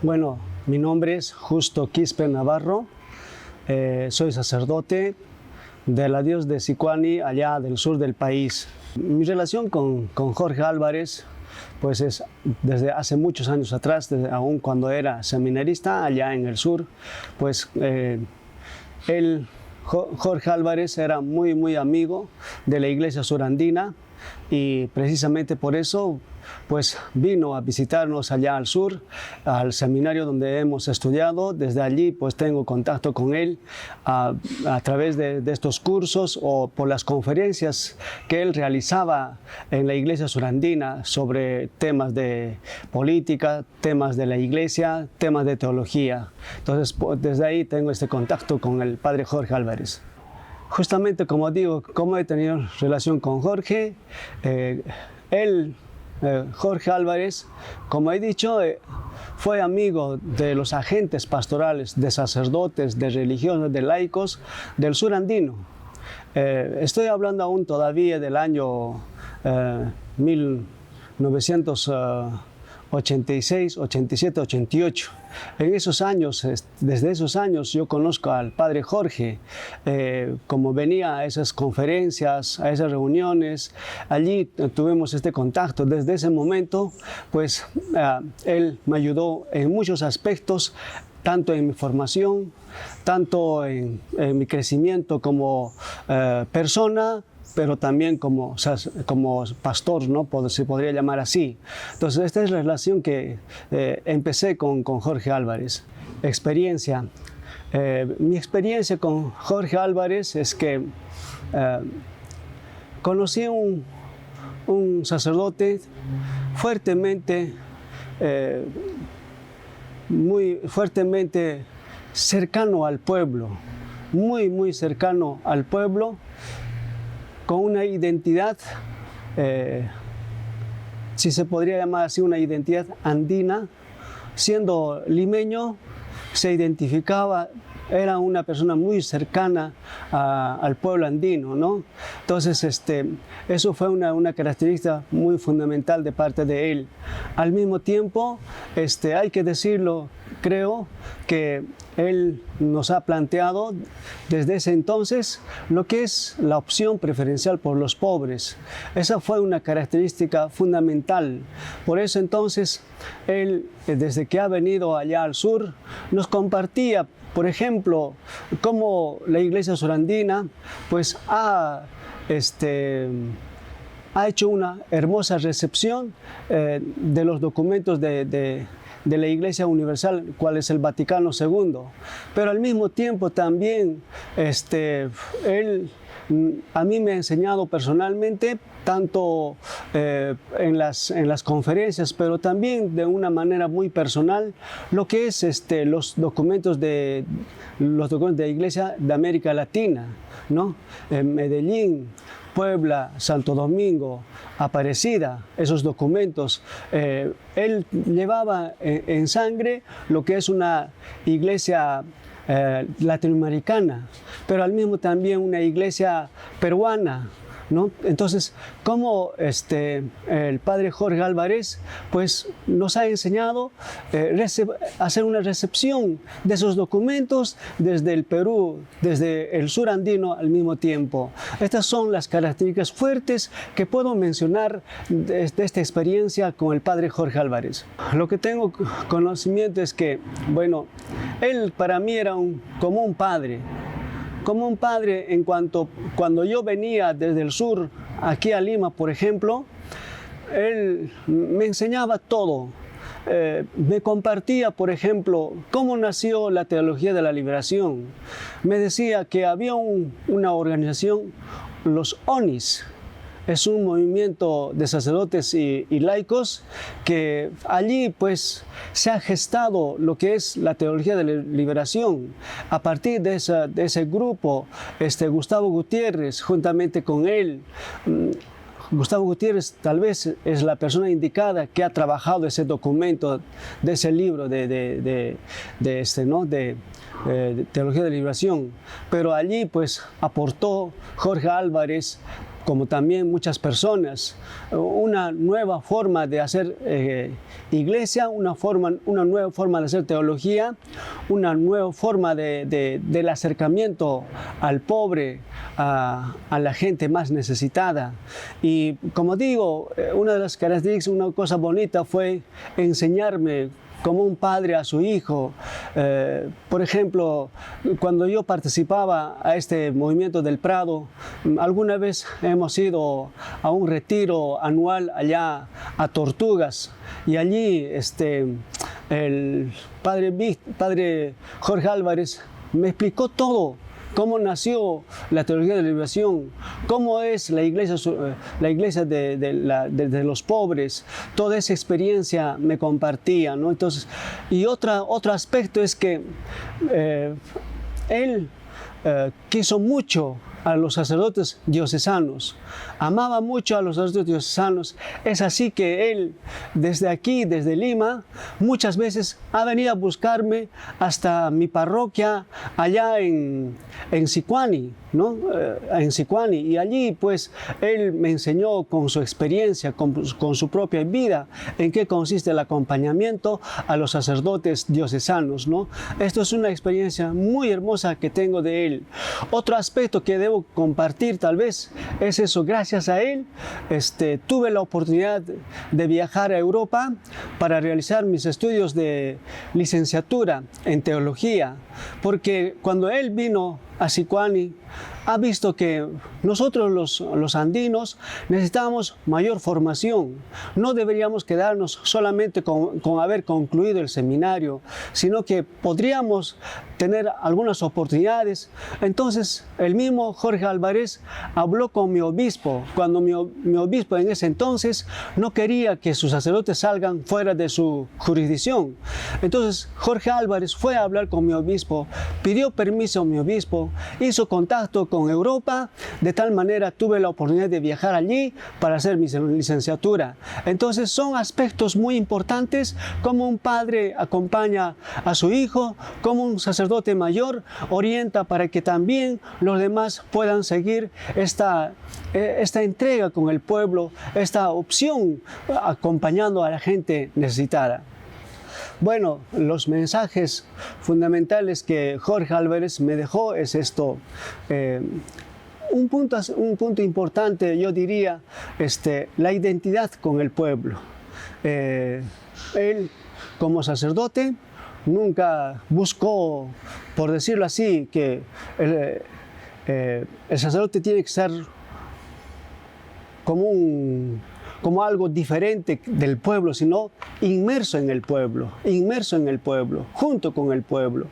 Bueno, mi nombre es Justo Quispe Navarro, soy sacerdote de la diócesis de Sicuani, allá del sur del país. Mi relación con Jorge Álvarez pues es desde hace muchos años atrás, aún cuando era seminarista allá en el sur, pues Jorge Álvarez era muy amigo de la iglesia surandina y precisamente por eso pues vino a visitarnos allá al sur, al seminario donde hemos estudiado. Desde allí pues tengo contacto con él a través de estos cursos o por las conferencias que él realizaba en la iglesia surandina sobre temas de política, temas de la iglesia, temas de teología. Entonces desde ahí tengo este contacto con el padre Jorge Álvarez. Justamente como digo, como he tenido relación con Jorge, Jorge Álvarez, como he dicho, fue amigo de los agentes pastorales, de sacerdotes, de religiosos, de laicos del sur andino. Estoy hablando aún todavía del año 1986, 87, 88. En esos años, desde esos años, yo conozco al padre Jorge, como venía a esas conferencias, a esas reuniones, allí tuvimos este contacto. Desde ese momento, pues, él me ayudó en muchos aspectos, tanto en mi formación, tanto en mi crecimiento como persona, pero también como pastor, ¿no? Se podría llamar así. Entonces, esta es la relación que empecé con Jorge Álvarez. Experiencia. Mi experiencia con Jorge Álvarez es que conocí un sacerdote fuertemente, muy fuertemente cercano al pueblo, muy cercano al pueblo, con una identidad, si se podría llamar así, una identidad andina. Siendo limeño, se identificaba, era una persona muy cercana al pueblo andino, ¿no? Entonces, eso fue una característica muy fundamental de parte de él. Al mismo tiempo, hay que decirlo, creo que él nos ha planteado desde ese entonces lo que es la opción preferencial por los pobres. Esa fue una característica fundamental. Por eso entonces él, desde que ha venido allá al sur, nos compartía, por ejemplo, cómo la iglesia surandina pues ha hecho una hermosa recepción de los documentos de la Iglesia Universal, cuál es el Vaticano II. Pero al mismo tiempo también él a mí me ha enseñado personalmente, tanto en las conferencias, pero también de una manera muy personal, lo que es los documentos de la Iglesia de América Latina, ¿no? Medellín, Puebla, Santo Domingo, Aparecida, esos documentos. Él llevaba en sangre lo que es una iglesia latinoamericana, pero al mismo también una iglesia peruana, ¿no? Entonces, como el padre Jorge Álvarez pues, nos ha enseñado a hacer una recepción de esos documentos desde el Perú, desde el sur andino al mismo tiempo. Estas son las características fuertes que puedo mencionar de esta experiencia con el padre Jorge Álvarez. Lo que tengo conocimiento es que, bueno, él para mí era como un padre en cuanto cuando yo venía desde el sur aquí a Lima, por ejemplo, él me enseñaba todo. Me compartía, por ejemplo, cómo nació la teología de la liberación. Me decía que había una organización, los ONIS. Es un movimiento de sacerdotes y laicos que allí pues se ha gestado lo que es la teología de la liberación. A partir de ese grupo, Gustavo Gutiérrez, juntamente con él, Gustavo Gutiérrez tal vez es la persona indicada que ha trabajado ese documento de ese libro de Teología de Liberación, pero allí pues aportó Jorge Álvarez como también muchas personas, una nueva forma de hacer iglesia, una nueva forma de hacer teología, una nueva forma del acercamiento al pobre, a la gente más necesitada. Y como digo, una de las características, una cosa bonita fue enseñarme como un padre a su hijo. Por ejemplo, cuando yo participaba a este movimiento del Prado, alguna vez hemos ido a un retiro anual allá a Tortugas, y allí el padre Jorge Álvarez me explicó todo. Cómo nació la teología de la liberación, cómo es la iglesia de los pobres, toda esa experiencia me compartía, ¿no? Entonces, y otro aspecto es que él quiso mucho a los sacerdotes diocesanos, amaba mucho a los sacerdotes diocesanos. Es así que él, desde aquí, desde Lima, muchas veces ha venido a buscarme hasta mi parroquia allá en Sicuani, ¿no? En Sicuani, y allí pues él me enseñó con su experiencia, con su propia vida, en qué consiste el acompañamiento a los sacerdotes diocesanos, ¿no? Esto es una experiencia muy hermosa que tengo de él. Otro aspecto que debo compartir tal vez es eso: gracias a él tuve la oportunidad de viajar a Europa para realizar mis estudios de licenciatura en teología, porque cuando él vino a Sicuani, ha visto que nosotros los andinos necesitamos mayor formación. No deberíamos quedarnos solamente con haber concluido el seminario, sino que podríamos tener algunas oportunidades. Entonces, el mismo Jorge Álvarez habló con mi obispo, cuando mi obispo en ese entonces no quería que sus sacerdotes salgan fuera de su jurisdicción. Entonces, Jorge Álvarez fue a hablar con mi obispo, pidió permiso a mi obispo, hizo contacto con Europa, de tal manera tuve la oportunidad de viajar allí para hacer mi licenciatura. Entonces son aspectos muy importantes, como un padre acompaña a su hijo, como un sacerdote mayor orienta para que también los demás puedan seguir esta entrega con el pueblo, esta opción acompañando a la gente necesitada. Bueno, los mensajes fundamentales que Jorge Álvarez me dejó es esto. Un punto importante, yo diría, la identidad con el pueblo. Él, como sacerdote, nunca buscó, por decirlo así, que el sacerdote tiene que ser como algo diferente del pueblo, sino inmerso en el pueblo, junto con el pueblo.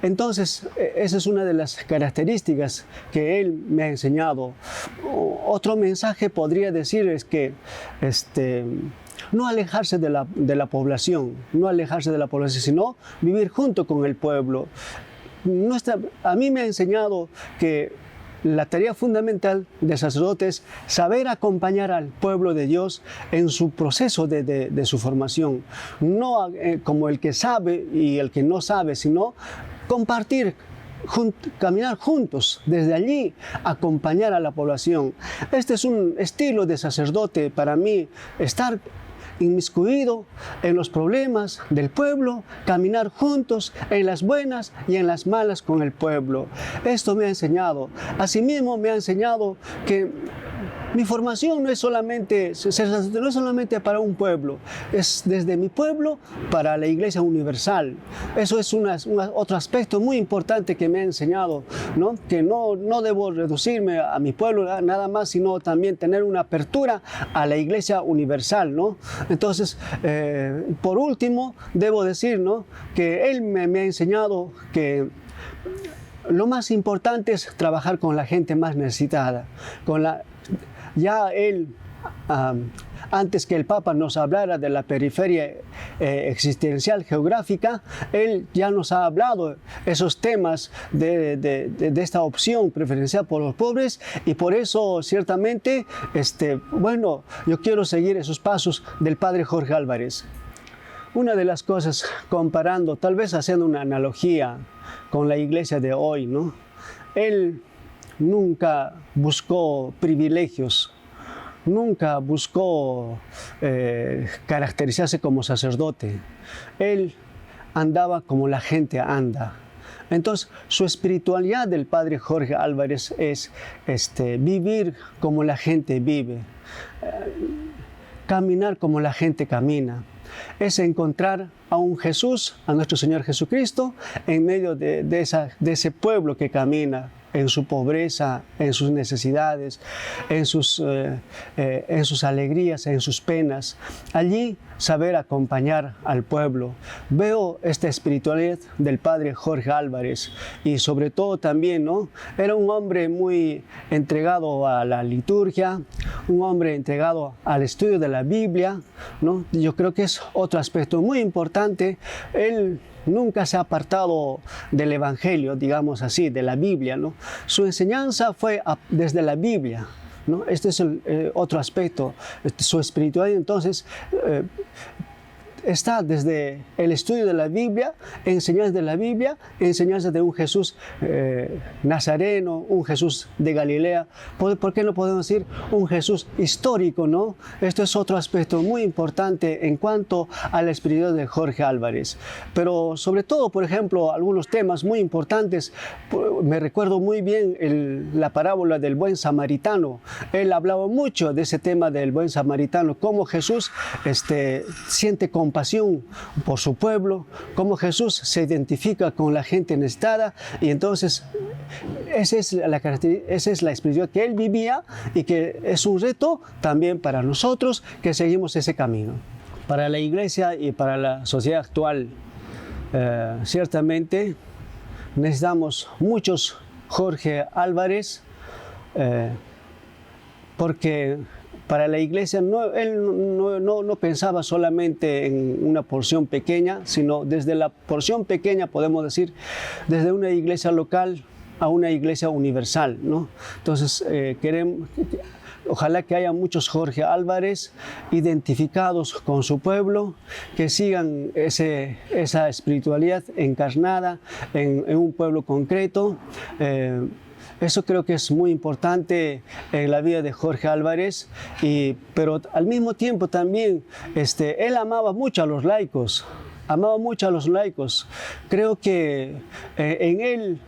Entonces, esa es una de las características que él me ha enseñado. Otro mensaje podría decir es que no alejarse de la población, sino vivir junto con el pueblo. A mí me ha enseñado que la tarea fundamental del sacerdote es saber acompañar al pueblo de Dios en su proceso de su formación. No como el que sabe y el que no sabe, sino compartir, caminar juntos, desde allí acompañar a la población. Este es un estilo de sacerdote para mí, estar inmiscuido en los problemas del pueblo, caminar juntos en las buenas y en las malas con el pueblo. Esto me ha enseñado. Asimismo me ha enseñado que mi formación no es solamente para un pueblo, es desde mi pueblo para la Iglesia Universal. Eso es otro aspecto muy importante que me ha enseñado, ¿no? Que no debo reducirme a mi pueblo nada más, sino también tener una apertura a la Iglesia Universal, ¿no? Entonces, por último, debo decir, ¿no?, que él me ha enseñado que lo más importante es trabajar con la gente más necesitada, ya él, antes que el Papa nos hablara de la periferia existencial geográfica, él ya nos ha hablado esos temas de esta opción preferencial por los pobres, y por eso ciertamente, bueno, yo quiero seguir esos pasos del padre Jorge Álvarez. Una de las cosas, comparando, tal vez haciendo una analogía con la iglesia de hoy, ¿no? Él nunca buscó privilegios, nunca buscó caracterizarse como sacerdote. Él andaba como la gente anda. Entonces, su espiritualidad del padre Jorge Álvarez es vivir como la gente vive, caminar como la gente camina. Es encontrar a un Jesús, a nuestro Señor Jesucristo, en medio de ese pueblo que camina en su pobreza, en sus necesidades, en sus alegrías, en sus penas. Allí saber acompañar al pueblo. Veo esta espiritualidad del padre Jorge Álvarez y sobre todo también, ¿no? Era un hombre muy entregado a la liturgia, un hombre entregado al estudio de la Biblia, ¿no? Yo creo que es otro aspecto muy importante. Él nunca se ha apartado del Evangelio, digamos así, de la Biblia, ¿no? Su enseñanza fue desde la Biblia, ¿no? Este es otro aspecto. Su espiritualidad, entonces, está desde el estudio de la Biblia, enseñanzas de la Biblia, enseñanzas de un Jesús nazareno, un Jesús de Galilea. ¿Por qué no podemos decir un Jesús histórico, no? Esto es otro aspecto muy importante en cuanto a la espiritualidad de Jorge Álvarez. Pero sobre todo, por ejemplo, algunos temas muy importantes. Me recuerdo muy bien la parábola del buen samaritano. Él hablaba mucho de ese tema del buen samaritano, cómo Jesús siente compasión por su pueblo, cómo Jesús se identifica con la gente necesitada, y entonces esa es la espiritualidad que él vivía y que es un reto también para nosotros que seguimos ese camino. Para la iglesia y para la sociedad actual, ciertamente necesitamos muchos Jorge Álvarez, porque para la iglesia él no pensaba solamente en una porción pequeña, sino desde la porción pequeña, podemos decir, desde una iglesia local a una iglesia universal, ¿no? Entonces, ojalá que haya muchos Jorge Álvarez identificados con su pueblo, que sigan esa espiritualidad encarnada en un pueblo concreto. Eso creo que es muy importante en la vida de Jorge Álvarez, pero al mismo tiempo también él amaba mucho a los laicos. Amaba mucho a los laicos. Creo que en él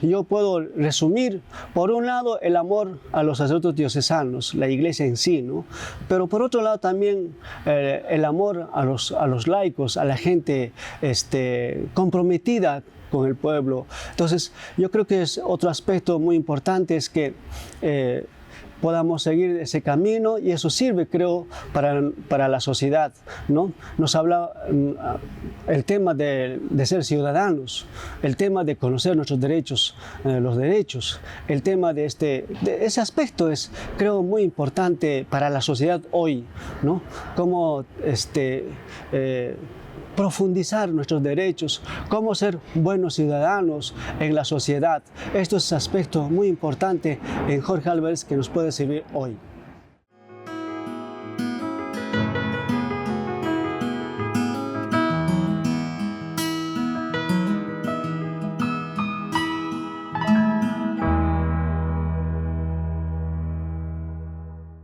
yo puedo resumir, por un lado, el amor a los sacerdotes diocesanos, la iglesia en sí, ¿no? Pero por otro lado también el amor a los laicos, a la gente comprometida con el pueblo. Entonces, yo creo que es otro aspecto muy importante, es que podamos seguir ese camino, y eso sirve, creo, para la sociedad, ¿no? Nos habla el tema de ser ciudadanos, el tema de conocer nuestros derechos, los derechos, el tema de ese aspecto es, creo, muy importante para la sociedad hoy, ¿no? Cómo profundizar nuestros derechos, cómo ser buenos ciudadanos en la sociedad. Esto es un aspecto muy importante en Jorge Álvarez que nos puede servir hoy.